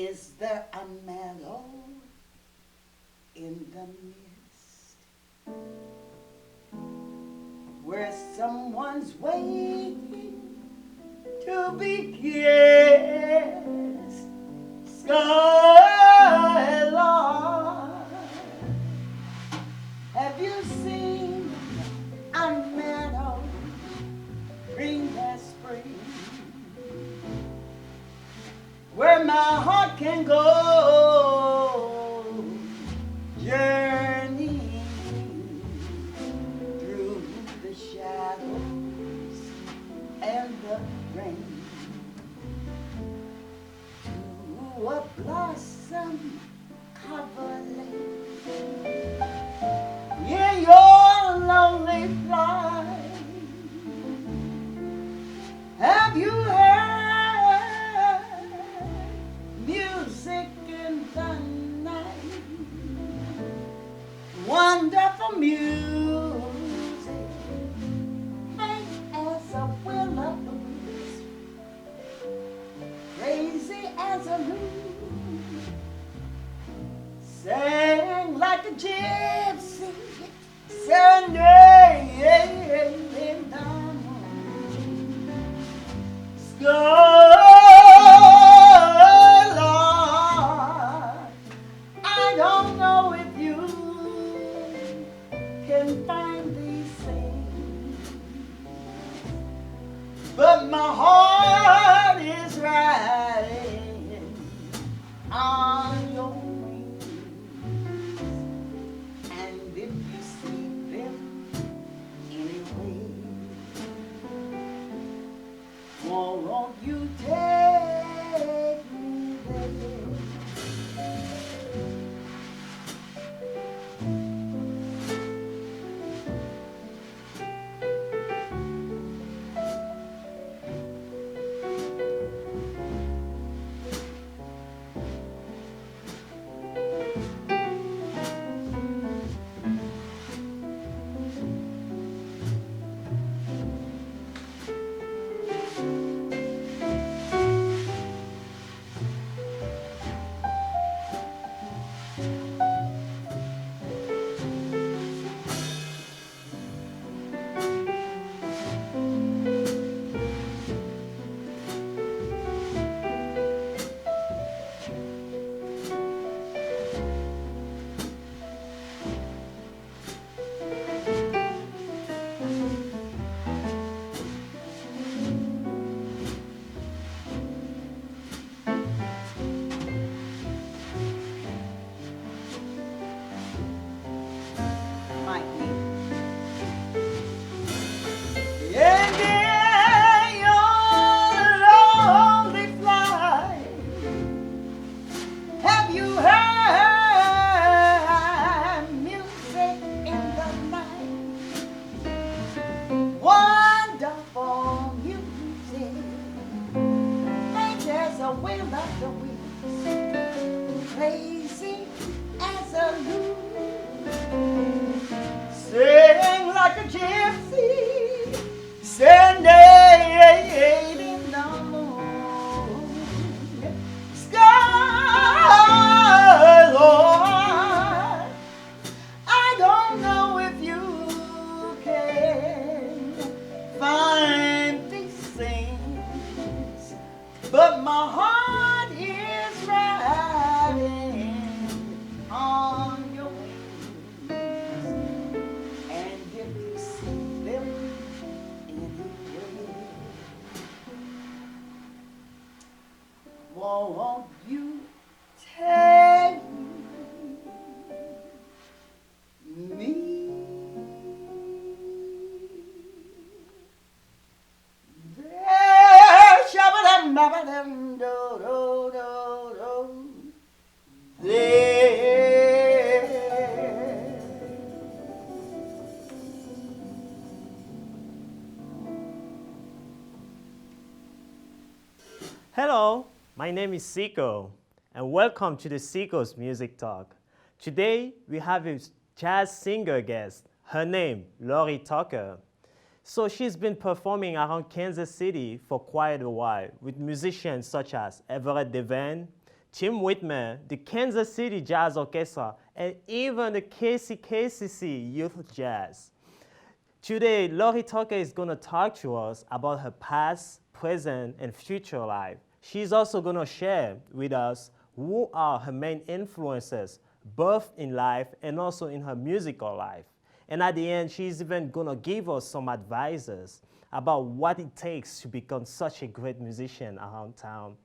Is there a meadow in the mist where someone's waiting to be kissed? Skyline, have you seen a meadow green as spring, where my heart can go journeying through the shadows and the rain to a blossom covered lane? In your lonely flight, have you heard music in the night? Wonderful music, faint as a will of the wisp, crazy as a loon, sang like a gypsy, serenading the moon. Skyline, I don't know if you can find these things, but my heart is riding on your wings. And if you see them anyway, won't you take me there? And in your lonely flight, have you heard music in the night? Wonderful music, faint as a will of the wisp, crazy as a loon, sing like a gypsy, serenading the moon. Skyline, I don't know if you can find these things, but my heart is riding on your wings. And if you see them anyway, won't you take me there? Shabba-dum-babba-dum-do-do-do-do. There. Hello, my name is Siko, and welcome to the Siko's Music Talk. Today, we have a jazz singer guest. Her name, Laurie Tucker. So she's been performing around Kansas City for quite a while with musicians such as Everett DeVan, Tim Whitman, the Kansas City Jazz Orchestra, and even the KCKCC Youth Jazz. Today, Laurie Tucker is going to talk to us about her past, present, and future life. She's also going to share with us who are her main influences, both in life and also in her musical life. And at the end, she's even going to give us some advices about what it takes to become such a great musician around town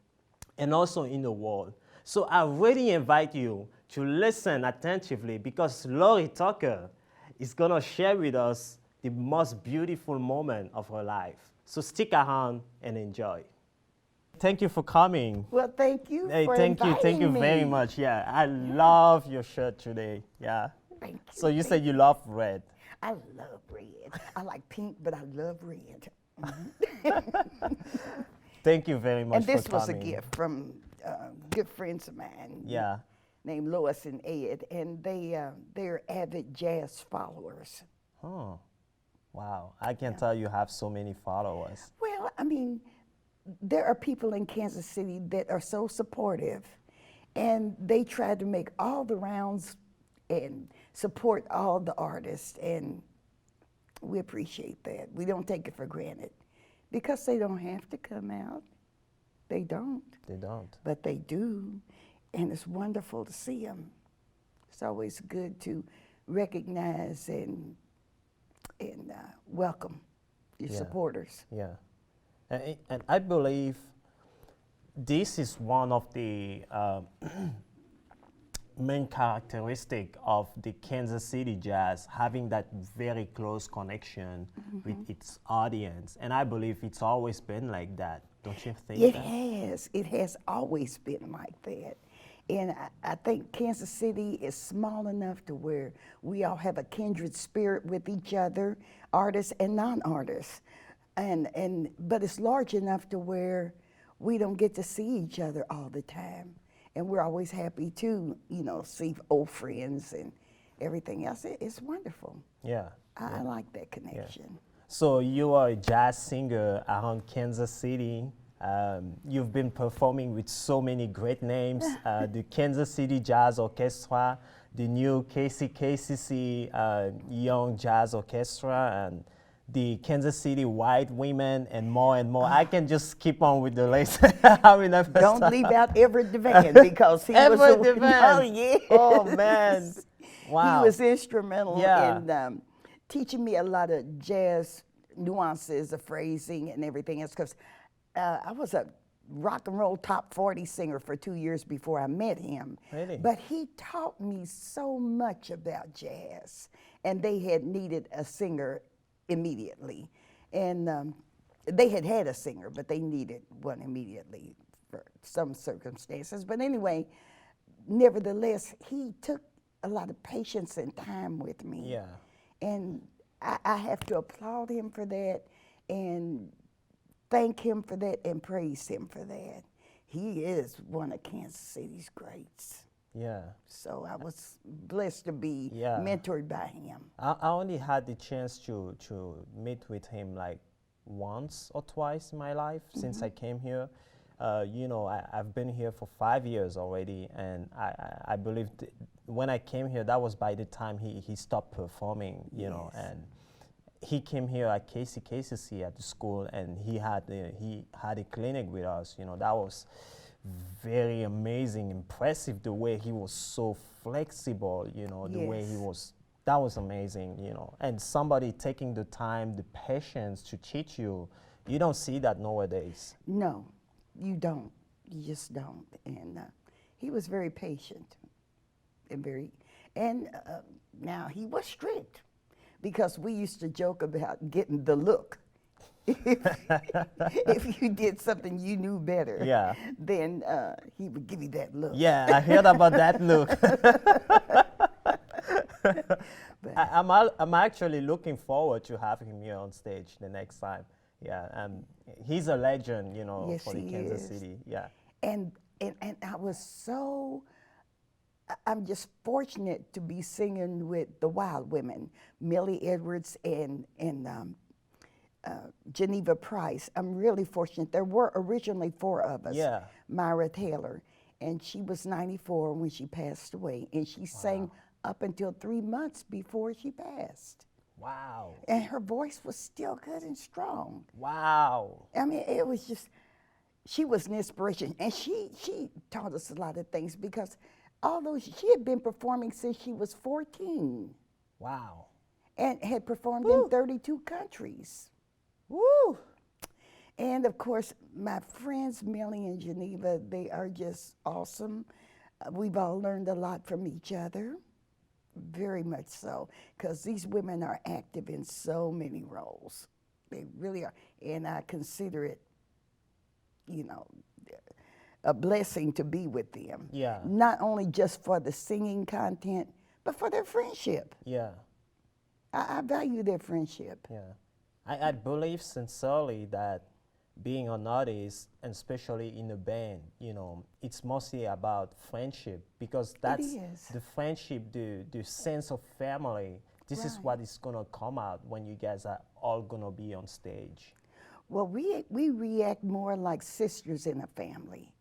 and also in the world. So I really invite you to listen attentively because Laurie Tucker is going to share with us the most beautiful moment of her life. So stick around and enjoy. Thank you for coming. Well, thank you Hey, for thank you me. very much. Yeah, I love your shirt today. Yeah. Thank you. So you said you love red. I love red. I like pink, but I love red. Thank you very much And this for was a coming. gift from good friends of mine. Yeah. Named Lois and Ed, and they're avid jazz followers. Oh, wow. I can tell you have so many followers. Well, I mean, there are people in Kansas City that are so supportive, and they try to make all the rounds and support all the artists, and we appreciate that. We don't take it for granted because they don't have to come out. They don't. They don't. But they do, and it's wonderful to see them. It's always good to recognize and welcome your Yeah. supporters. Yeah. And I believe this is one of the main characteristic of the Kansas City Jazz, having that very close connection with its audience. And I believe it's always been like that. Don't you think It that? has. It has always been like that. And I think Kansas City is small enough to where we all have a kindred spirit with each other, artists and non-artists. But it's large enough to where we don't get to see each other all the time. And we're always happy to, see old friends and everything else. It's wonderful. Yeah. I like that connection. So you are a jazz singer around Kansas City. You've been performing with so many great names, the Kansas City Jazz Orchestra, the new KCKCC Young Jazz Orchestra, and the Kansas City White Women, and more and more. I can just keep on with the list. Don't leave out Everett Devan because he was Everett Devan. Oh, yes. Oh, man. Wow. He was instrumental Yeah. in teaching me a lot of jazz nuances of phrasing and everything else. Because I was a rock and roll top 40 singer for 2 years before I met him. Really? But he taught me so much about jazz, and they had needed a singer immediately. And they had a singer, but they needed one immediately for some circumstances. But anyway, nevertheless, he took a lot of patience and time with me. Yeah. And I have to applaud him for that and thank him for that and praise him for that. He is one of Kansas City's greats. Yeah. So I was blessed to be Yeah. mentored by him. I only had the chance to meet with him like once or twice in my life since I came here. I've been here for 5 years already, and I believe when I came here, that was by the time he stopped performing, know, Yes. and he came here at KCKCC at the school, and he had a clinic with us. That was very amazing, impressive, the way he was so flexible, the way he Yes. was. That was amazing, and somebody taking the time, the patience to teach you. You don't see that nowadays. No, you don't. You just don't. And he was very patient and now he was strict because we used to joke about getting the look. If you did something you knew better, Yeah. then he would give you that look. Yeah, I heard about that look. I'm actually looking forward to having him here on stage the next time. Yeah, he's a legend, Yes, for the he Kansas is. City. Yeah. And I was I'm just fortunate to be singing with the Wild Women, Millie Edwards and Geneva Price. I'm really fortunate. There were originally 4 of us. Yeah. Myra Taylor. and she was 94 when she passed away, and she sang up until 3 months before she passed. Wow. And her voice was still good and strong. Wow. I mean, it was just, she was an inspiration. And she taught us a lot of things because although she had been performing since she was 14 Wow. and had performed in 32 countries. Woo. And of course, my friends Millie and Geneva, they are just awesome. We've all learned a lot from each other, very much so, because these women are active in so many roles. They really are. And I consider it, you know, a blessing to be with them. Yeah. Not only just for the singing content, but for their friendship. Yeah. I value their friendship. Yeah. I believe sincerely that being an artist, and especially in a band, you know, it's mostly about friendship because that's is. the friendship, the sense of family. This is Right. what is gonna come out when you guys are all gonna be on stage. Well, we react more like sisters in a family.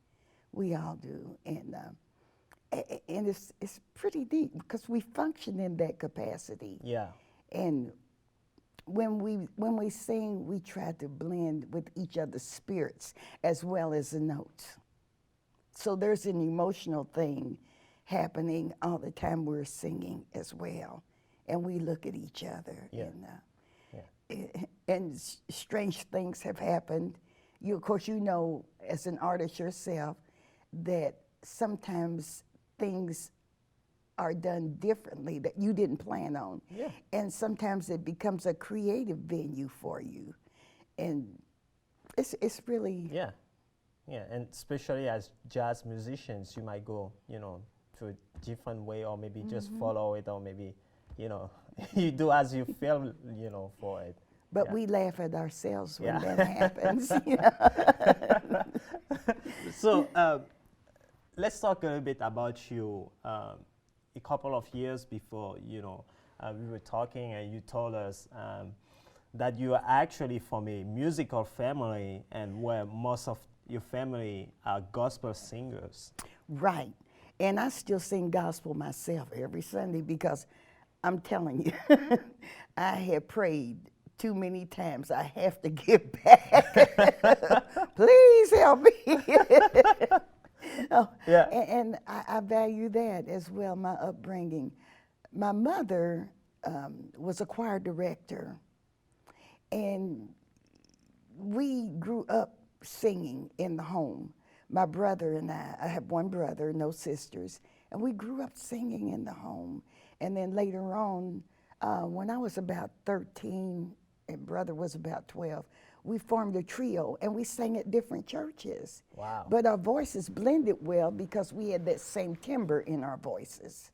We all do, and it's pretty neat because we function in that capacity. Yeah. And when we sing, we try to blend with each other's spirits as well as the notes. So there's an emotional thing happening all the time we're singing as well, and we look at each other. Yeah. And strange things have happened. Of course, you know, as an artist yourself, that sometimes things are done differently that you didn't plan on. Yeah. And sometimes it becomes a creative venue for you. And it's really... Yeah. Yeah, and especially as jazz musicians, you might go, you know, to a different way, or maybe just follow it, or maybe, you know, you do as you feel, you know, for it. But Yeah. we laugh at ourselves when Yeah. that happens. You know? So let's talk a little bit about you. A couple of years before, you know, we were talking, and you told us that you are actually from a musical family, and where most of your family are gospel singers. Right. And I still sing gospel myself every Sunday because I'm telling you, I have prayed too many times. I have to give back. Please help me. Oh, Yeah. and I value that as well, my upbringing. My mother was a choir director, and we grew up singing in the home. My brother and I have one brother, no sisters, and we grew up singing in the home. And then later on, when I was about 13 and brother was about 12, we formed a trio and we sang at different churches. Wow. But our voices blended well because we had that same timbre in our voices.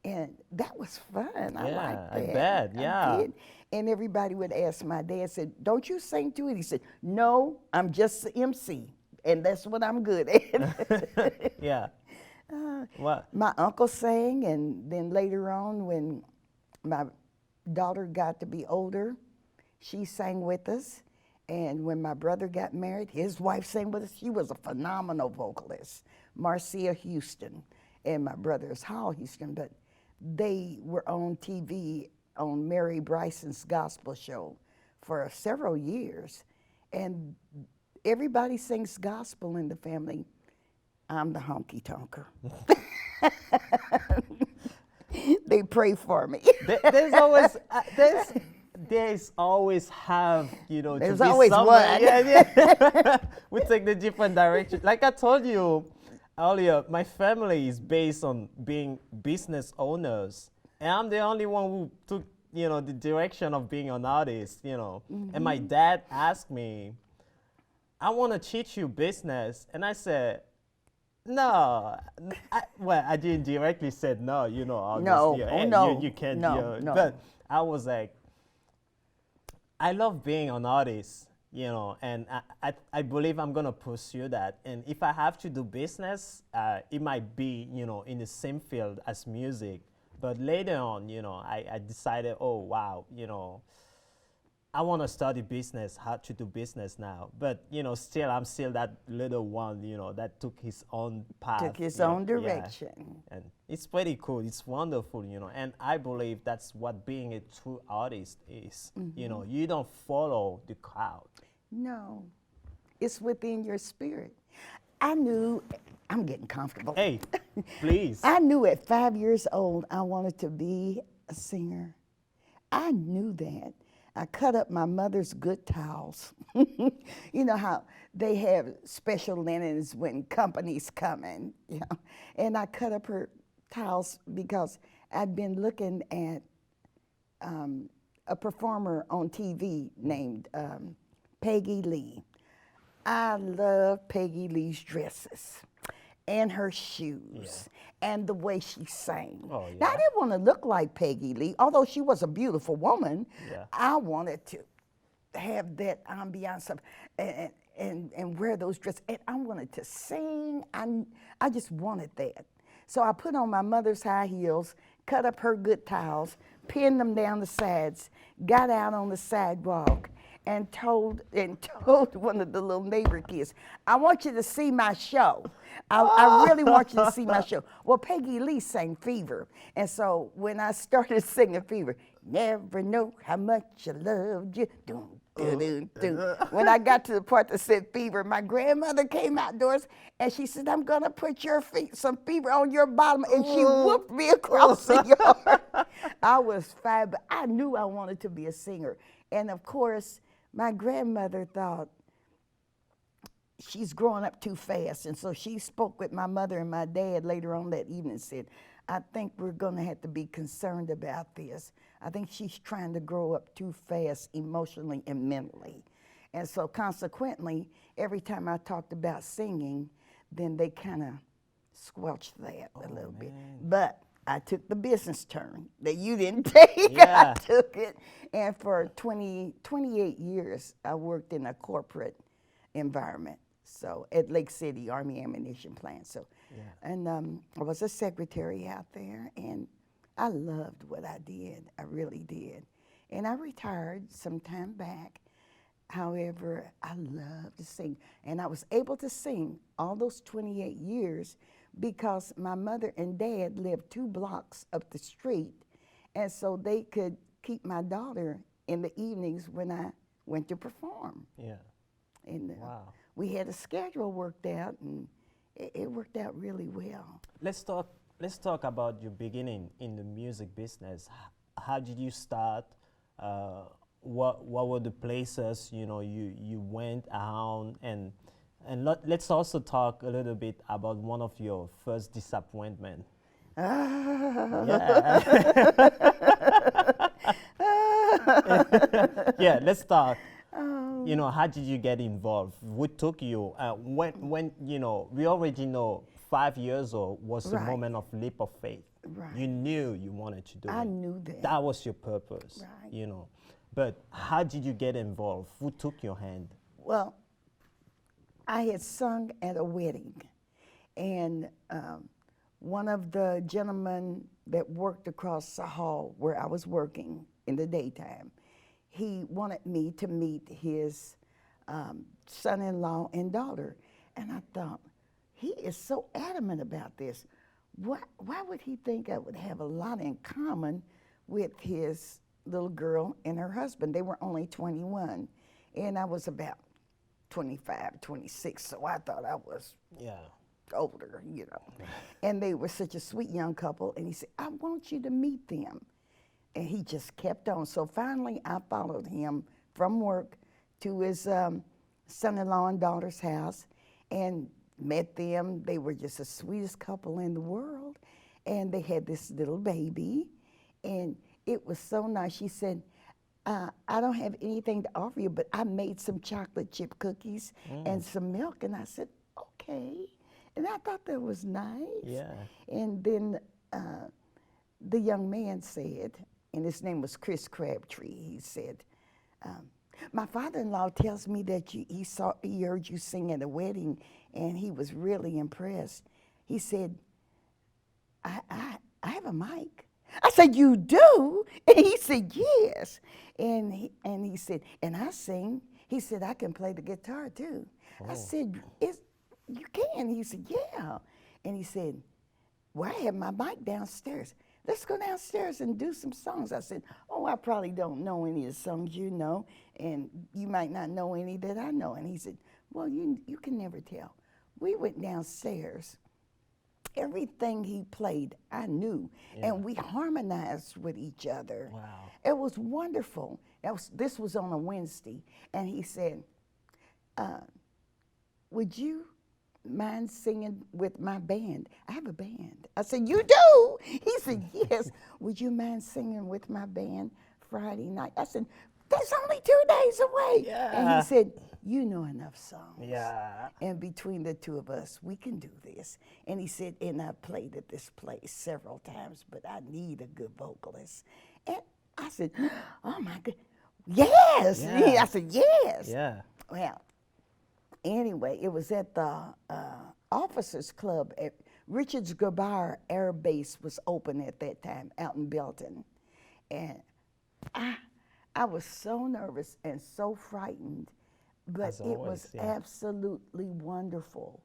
And that was fun. I Yeah, liked I that. bet, yeah. did. And everybody would ask my dad, said, "Don't you sing to it?" He said, "No, I'm just the MC. And that's what I'm good at." Yeah. What? My uncle sang, and then later on, when my daughter got to be older, she sang with us. And when my brother got married, his wife sang with us. She was a phenomenal vocalist, Marcia Houston, and my brother is Hall Houston. But they were on TV on Mary Bryson's gospel show for several years. And everybody sings gospel in the family. I'm the honky tonker. They pray for me. There's always there's always have, you know, There's to be always somebody. one. Yeah. We take the different direction. Like I told you earlier, my family is based on being business owners, and I'm the only one who took, you know, the direction of being an artist, you know. And my dad asked me, "I want to teach you business," and I said, "No." I didn't directly said no, you know. Obviously, No. Oh, no. you can't. No, You know, no. But I was like, I love being an artist, you know, and I believe I'm gonna pursue that. And if I have to do business, it might be, you know, in the same field as music. But later on, you know, I decided, oh wow, you know, I want to study business, how to do business now. But still, I'm still that little one, that took his own path. Took his Yeah, own yeah. direction. And it's pretty cool. It's wonderful, And I believe that's what being a true artist is. You don't follow the crowd. No, it's within your spirit. I knew, I'm getting comfortable. Hey, please. I knew at 5 years old I wanted to be a singer. I knew that. I cut up my mother's good towels. You know how they have special linens when companies come in, and I cut up her towels because I'd been looking at a performer on TV named Peggy Lee. I love Peggy Lee's dresses and her shoes and the way she sang. Oh, Now, I yeah. didn't want to look like Peggy Lee, although she was a beautiful woman. Yeah. I wanted to have that ambiance of, and wear those dresses. And I wanted to sing. I just wanted that. So I put on my mother's high heels, cut up her good towels, pinned them down the sides, got out on the sidewalk, and told one of the little neighbor kids, I want you to see my show. I really want you to see my show. Well, Peggy Lee sang Fever. And so when I started singing Fever, never know how much I loved you. Dun, dun, dun, dun. When I got to the part that said Fever, my grandmother came outdoors and she said, I'm going to put some fever on your bottom. And she whooped me across the yard. I was 5, but I knew I wanted to be a singer. And of course, my grandmother thought, she's growing up too fast. And so she spoke with my mother and my dad later on that evening and said, I think we're going to have to be concerned about this. I think she's trying to grow up too fast emotionally and mentally. And so consequently, every time I talked about singing, then they kind of squelched that a little bit. But I took the business turn that you didn't take. Yeah. I took it. And for 28 years, I worked in a corporate environment. So at Lake City Army Ammunition Plant. So, and I was a secretary out there, and I loved what I did. I really did. And I retired some time back. However, I love to sing. And I was able to sing all those 28 years because my mother and dad lived 2 blocks up the street. And so they could keep my daughter in the evenings when I went to perform. Yeah. And Wow. we had a schedule worked out, and it worked out really well. Let's talk about your beginning in the music business. How did you start? What were the places you went around, and let's also talk a little bit about one of your first disappointment. Yeah. Yeah, let's talk. How did you get involved? What took you? When we already know 5 years old was the Right. moment of leap of faith. Right. You knew you wanted to do it. I knew that. That was your purpose. Right. But how did you get involved? Who took your hand? Well, I had sung at a wedding, and one of the gentlemen that worked across the hall where I was working in the daytime, he wanted me to meet his son-in-law and daughter. And I thought, he is so adamant about this. Why would he think I would have a lot in common with his little girl and her husband? They were only 21, and I was about 25, 26, so I thought I was older, And they were such a sweet young couple, and he said, I want you to meet them. And he just kept on. So finally, I followed him from work to his son-in-law and daughter's house and met them. They were just the sweetest couple in the world. And they had this little baby. And it was so nice. She said, I don't have anything to offer you, but I made some chocolate chip cookies and some milk. And I said, okay. And I thought that was nice. Yeah. And then the young man said, and his name was Chris Crabtree, he said, my father-in-law tells me that he heard you sing at a wedding, and he was really impressed. He said, I have a mic. I said, you do? And he said, yes. And he said, and I sing. He said, I can play the guitar too. I said, you can? He said, yeah. And he said, well, I have my mic downstairs. Let's go downstairs and do some songs. I said, oh, I probably don't know any of the songs you know, and you might not know any that I know. And he said, well, you can never tell. We went downstairs. Everything he played, I knew, and we harmonized with each other. Wow. It was wonderful. This was on a Wednesday, and he said, would you mind singing with my band? I have a band. I said, you do? He said, yes. Would you mind singing with my band Friday night? I said, that's only 2 days away. Yeah. And he said, you know enough songs. Yeah. And between the two of us, we can do this. And he said, and I played at this place several times, but I need a good vocalist. And I said, oh my God, yes. Yeah. I said, yes. Yeah. Well, anyway, it was at the Officers Club at Richards Gabar Air Base was open at that time out in Belton. And I was so nervous and so frightened, but As it always, was yeah. absolutely wonderful.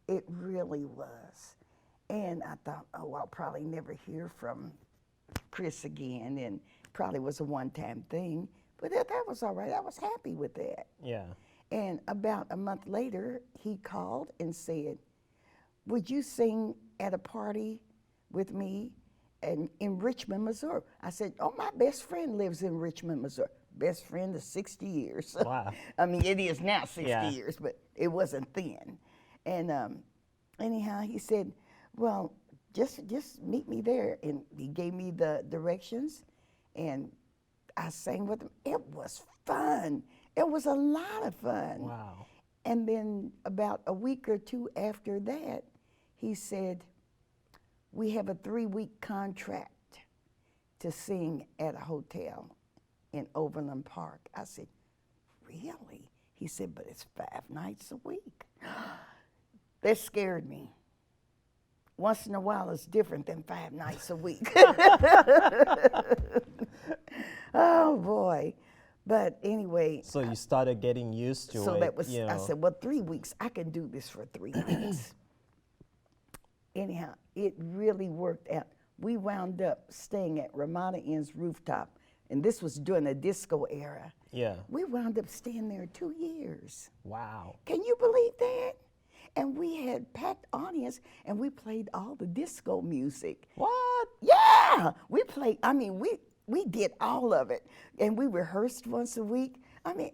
It really was. And I thought, oh, I'll probably never hear from Chris again, and probably was a one-time thing. But that was all right. I was happy with that. Yeah. And about a month later, he called and said, would you sing at a party with me in Richmond, Missouri? I said, oh, my best friend lives in Richmond, Missouri. Best friend of 60 years. Wow. I mean, it is now 60 Yeah. years, but it wasn't then. And anyhow, he said, well, just meet me there. And he gave me the directions, and I sang with him. It was fun. It was a lot of fun. Wow. And then about a week or two after that, he said, we have a 3-week contract to sing at a hotel in Overland Park. I said, really? He said, but it's 5 nights a week. That scared me. Once in a while it's different than 5 nights a week. Oh boy. But anyway. So you started getting used to it. So that was, you know. I said, well, 3 weeks, I can do this for 3 weeks. Anyhow, it really worked out. We wound up staying at Ramada Inn's rooftop, and this was during the disco era. Yeah. We wound up staying there 2 years. Wow. Can you believe that? And we had packed audience, and we played all the disco music. What? Yeah, we played. I mean, we did all of it, and we rehearsed once a week. I mean,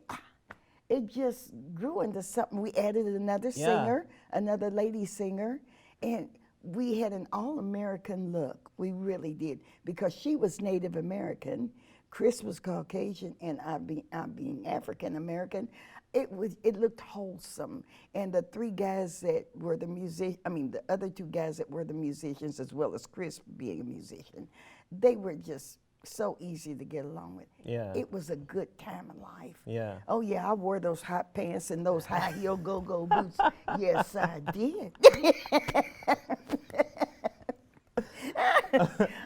it just grew into something. We added another singer, another lady singer, and we had an all-American look. We really did, because she was Native American, Chris was Caucasian, and I being African American. It looked wholesome, and the 3 guys that were the the other 2 guys that were the musicians, as well as Chris being a musician, they were just so easy to get along with. Yeah. It was a good time of life. Yeah. Oh yeah, I wore those hot pants and those high heel go-go boots. Yes, I did.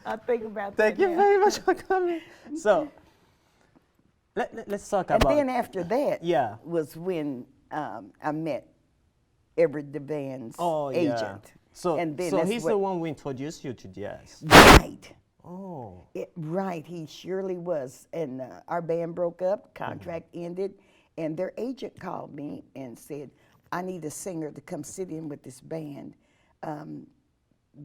I think about that. Thank you now. very much for coming. So, let's talk And about. then after that Yeah. was when I met Everett DeVan's Oh, agent. yeah. So, and then so that's he's what- the one who introduced you to jazz. Right. Oh. Right, he surely was. And our band broke up, contract Mm-hmm. ended, and their agent called me and said, I need a singer to come sit in with this band.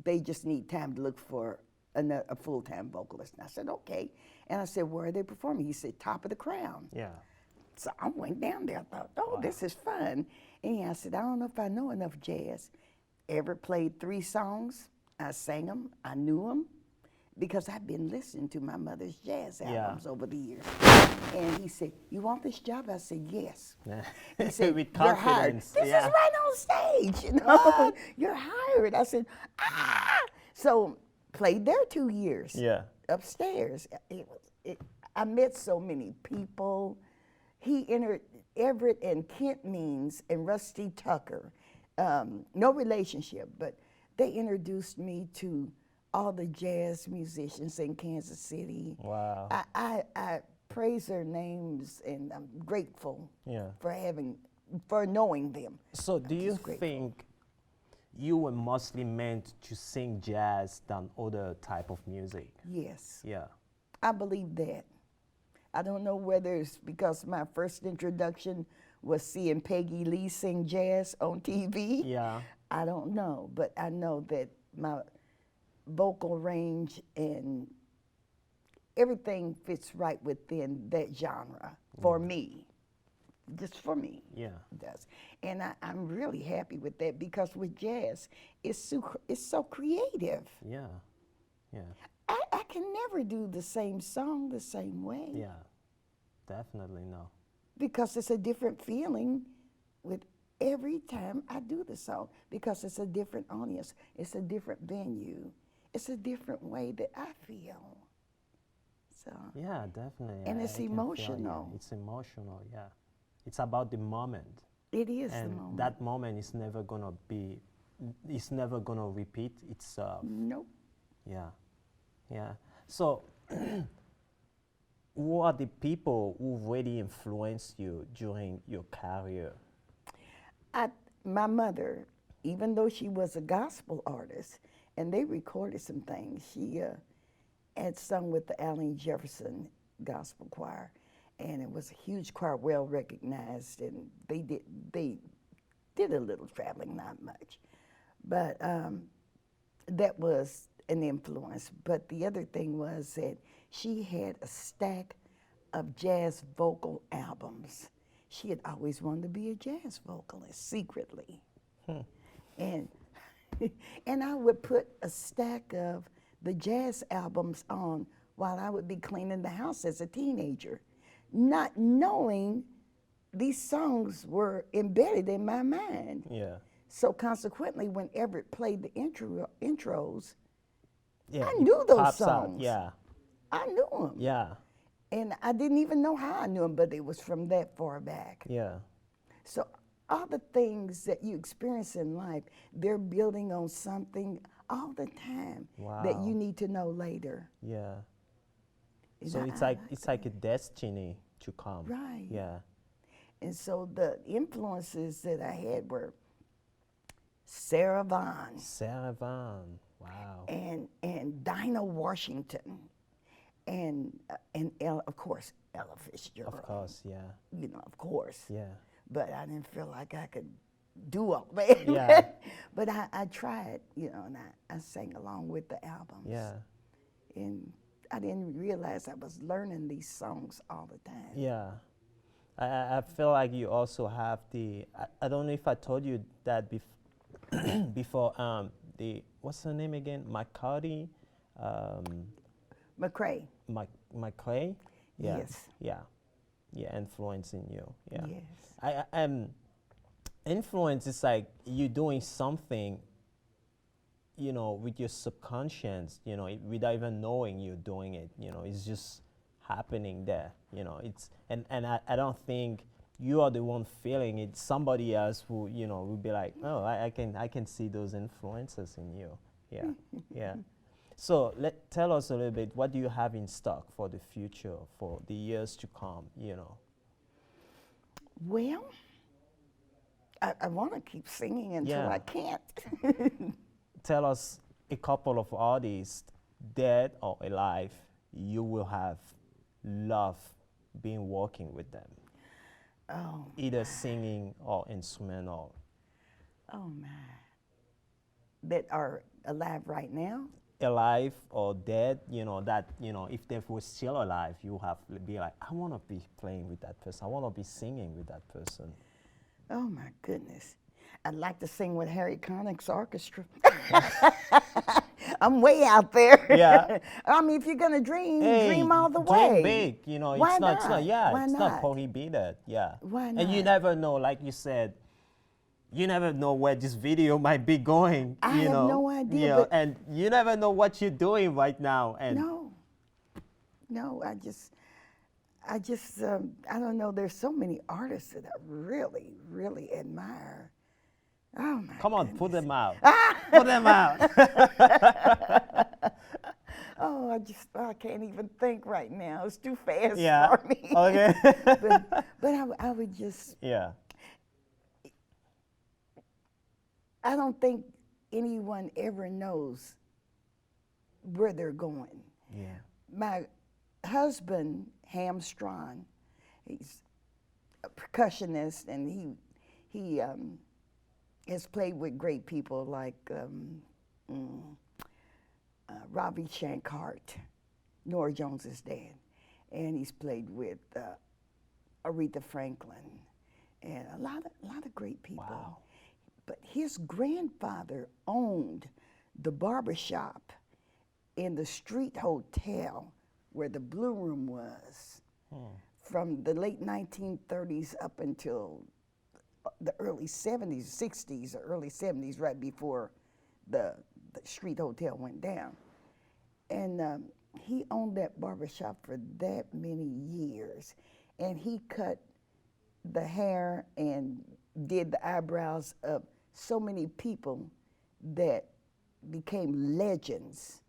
They just need time to look for a full-time vocalist. And I said, okay. And I said, where are they performing? He said, Top of the Crown. Yeah. So I went down there. I thought, oh, this is fun. And I said, I don't know if I know enough jazz. Everett played 3 songs. I sang them. I knew them because I've been listening to my mother's jazz albums over the years. And he said, you want this job? I said, yes. He said, With you're hired. confidence. This Yeah. is right on stage. You know? You're hired. I said, ah. So played there 2 years. Yeah. Upstairs. I met so many people. He entered Everett and Kent Means and Rusty Tucker. No relationship, but they introduced me to all the jazz musicians in Kansas City. Wow. I praise their names, and I'm grateful Yeah. for knowing them. So do you just grateful. think you were mostly meant to sing jazz than other type of music? Yes, Yeah. I believe that. I don't know whether it's because my first introduction was seeing Peggy Lee sing jazz on TV. Yeah. I don't know, but I know that my vocal range and everything fits right within that genre for me, just for me. Yeah. It does, and I'm really happy with that because with jazz, it's so creative. Yeah. Yeah. I can never do the same song the same way. Yeah. Definitely no. Because it's a different feeling with every time I do the song, because it's a different audience, it's a different venue, it's a different way that I feel. So Yeah, definitely. And I it's can feel you. emotional. It's emotional, yeah. It's about the moment. it is the And moment. that moment is never gonna be, it's never gonna repeat itself. Nope. Yeah. Yeah. So who are the people who really influenced you during your career? My mother, even though she was a gospel artist, and they recorded some things, she had sung with the Allen Jefferson Gospel Choir, and it was a huge choir, well recognized, and they did a little traveling, not much, but that was an influence. But the other thing was that she had a stack of jazz vocal albums. She had always wanted to be a jazz vocalist secretly. And and I would put a stack of the jazz albums on while I would be cleaning the house as a teenager, not knowing these songs were embedded in my mind. Yeah. So consequently, when Everett played the intros, Yeah. I it knew those pops out. songs. Yeah. I knew them. Yeah. And I didn't even know how I knew them, but it was from that far back. Yeah. So all the things that you experience in life, they're building on something all the time that Wow. you need to know later. Yeah. And So I- it's like a destiny to come. Right. Yeah. And so the influences that I had were Sarah Vaughan Sarah Vaughan. Wow. and Dinah Washington and of course Ella Fitzgerald. Of course. Yeah. You know, of course. Yeah. But I didn't feel like I could do all that. Yeah. But I tried, you know, and I sang along with the albums. Yeah. And I didn't realize I was learning these songs all the time. Yeah. I feel like you also have I don't know if I told you that before, the, what's her name again? McCarty? McCrae. McCrae? Yeah. Yes. Yeah. Yeah, influencing you. Yeah. Yes. Influence is like you doing something, you know, with your subconscious, you know, without even knowing you're doing it, you know, it's just happening there, you know, and I don't think you are the one feeling it. Somebody else who, you know, will be like, oh, I can see those influences in you. Yeah. Yeah. So tell us a little bit, what do you have in stock for the future, for the years to come, you know? Well, I want to keep singing until Yeah. I can't. Tell us a couple of artists, dead or alive, you will have loved being working with them, Oh, either singing or instrumental. oh my. That are alive right now? Alive or dead, you know, that, you know, if they were still alive, you have to be like, I want to be playing with that person. I want to be singing with that person. Oh my goodness. I'd like to sing with Harry Connick's orchestra. I'm way out there. Yeah. I mean, if you're gonna dream, Hey, dream all the way. dream big, you know, Why it's not, not? yeah, Why it's not not? prohibited, yeah. Why And you not? never know, like you said, you never know where this video might be going. I you have know? no idea, Yeah, but- and you never know what you're doing right now. And No, I just, I don't know. There's so many artists that I really, really admire. Oh my come on, goodness. put them out. Put them out. I can't even think right now. It's too fast Yeah. for me. Okay. But I would just, Yeah. I don't think anyone ever knows where they're going. Yeah. My husband, Hamstrong, he's a percussionist, and he has played with great people like Robbie Shankart, Nora Jones's dad, and he's played with Aretha Franklin, and a lot of great people. Wow. But his grandfather owned the barbershop in the street hotel where the Blue Room was from the late 1930s up until the early 70s, 60s, or early 70s, right before the street hotel went down. And he owned that barbershop for that many years. And he cut the hair and did the eyebrows of so many people that became legends.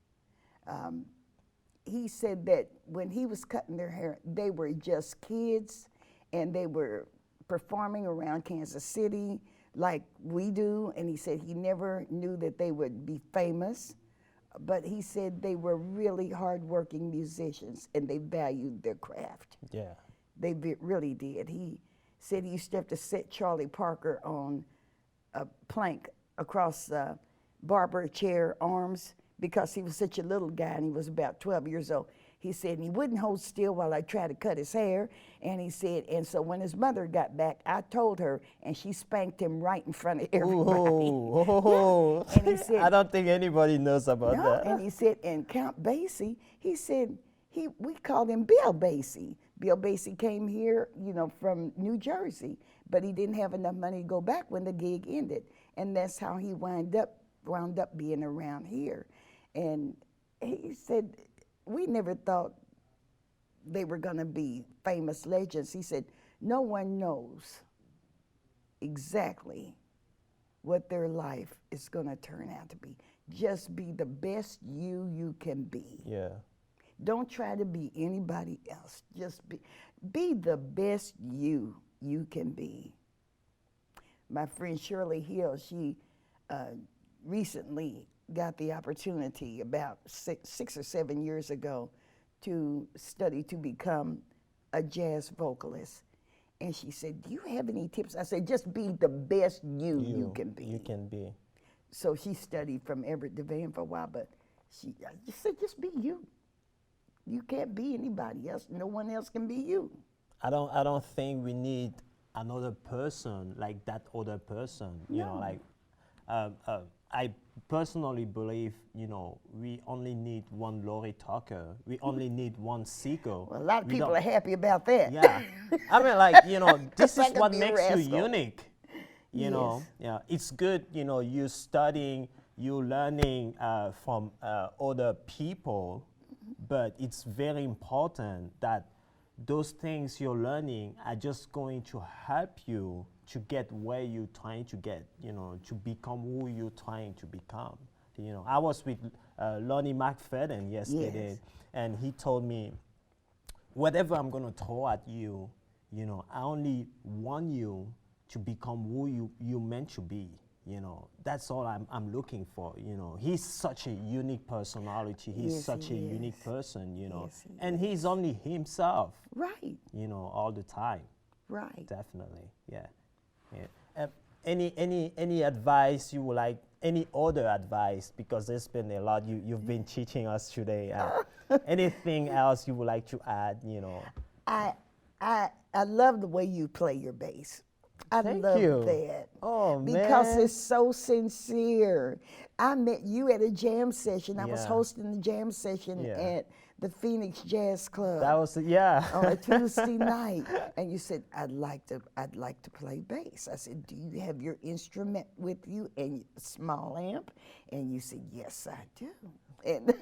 He said that when he was cutting their hair, they were just kids, and they were performing around Kansas City like we do, and he said he never knew that they would be famous, but he said they were really hardworking musicians, and they valued their craft. Yeah. They really did. He said he used to have to set Charlie Parker on a plank across barber chair arms because he was such a little guy, and he was about 12 years old. He said, and he wouldn't hold still while I tried to cut his hair. And he said, and so when his mother got back, I told her, and she spanked him right in front of everybody. Oh. Yeah. And he said, I don't think anybody knows about no, that. and he said, and Count Basie, he said, we called him Bill Basie. Bill Basie came here, from New Jersey, but he didn't have enough money to go back when the gig ended. And that's how he wound up being around here. And he said, we never thought they were going to be famous legends. He said, no one knows exactly what their life is going to turn out to be. Just be the best you can be. Yeah. Don't try to be anybody else. Just be the best you can be. My friend Shirley Hill, she recently got the opportunity about 6 or 7 years ago to study to become a jazz vocalist. And she said, do you have any tips? I said, just be the best you can be. You can be. So she studied from Everett DeVan for a while, but I just said, just be you. You can't be anybody else. No one else can be you. I don't think we need another person like that other person. You know, like I personally believe, we only need one Laurie Tucker. We only need one Seiko. Well, a lot of people are happy about that. Yeah. I mean, like, this I is could what be a makes you rascal. unique. You know, yeah, it's good, you studying, you learning from other people, but it's very important that those things you're learning are just going to help you to get where you're trying to get, to become who you're trying to become. I was with Lonnie McFadden yesterday, Yes. and he told me, whatever I'm going to throw at you, I only want you to become who you meant to be. That's all I'm looking for. He's such a unique personality. He's Yes, such a he unique is. person. Yes, he and he's only himself. Right, All the time. right. Definitely, yeah. Any advice you would like? Any other advice? Because there's been a lot you've been teaching us today. Anything else you would like to add? I love the way you play your bass. I Thank love you. that. Oh, because man. it's so sincere. I met you at a jam session. I was Yeah. hosting the jam session Yeah. at the Phoenix Jazz Club That was yeah. on a Tuesday night, and you said, I'd like to play bass. I said, do you have your instrument with you and small amp? And you said, yes, I do. And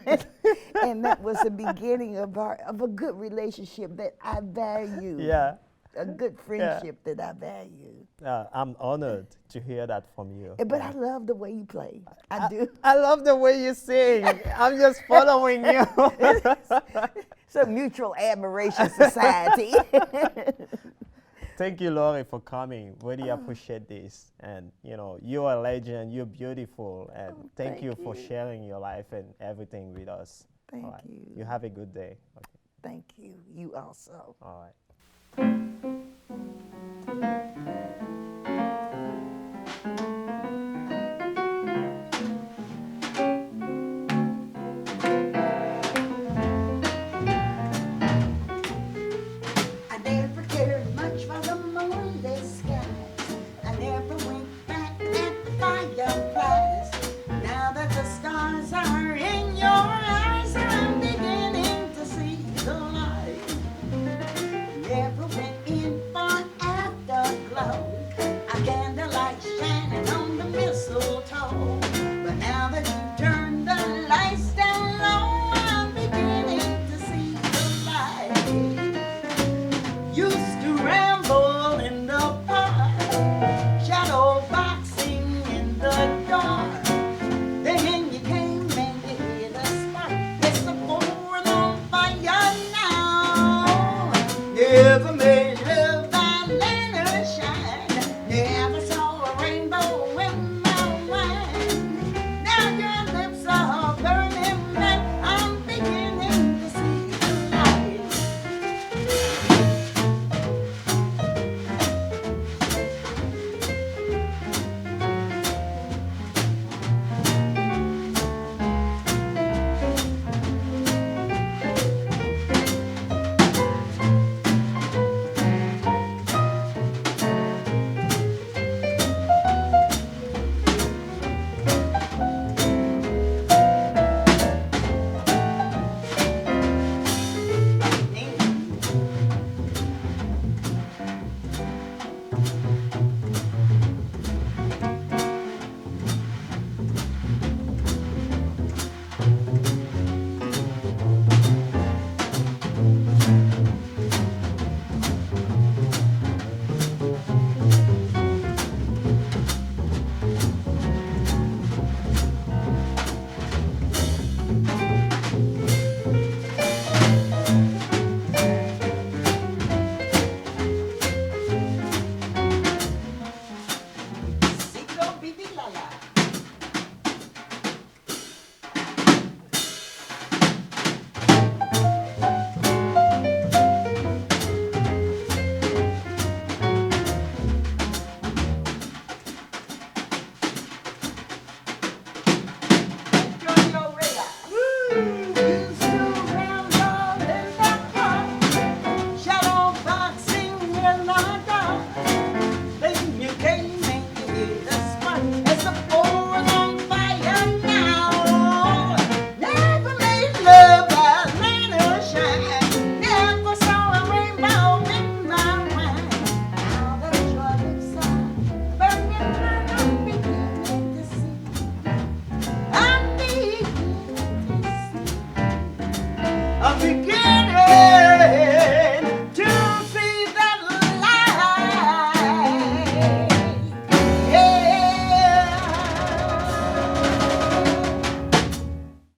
and that was the beginning of a good relationship that I value. Yeah. a good friendship that I value. I'm honored to hear that from you. But I love the way you play. I do. I love the way you sing. I'm just following you. It's a mutual admiration society. Thank you, Laurie, for coming. Really appreciate this. And you're a legend. You're beautiful. And thank you for sharing your life and everything with us. Thank All right. you. You have a good day. Okay. Thank you. You also. All right.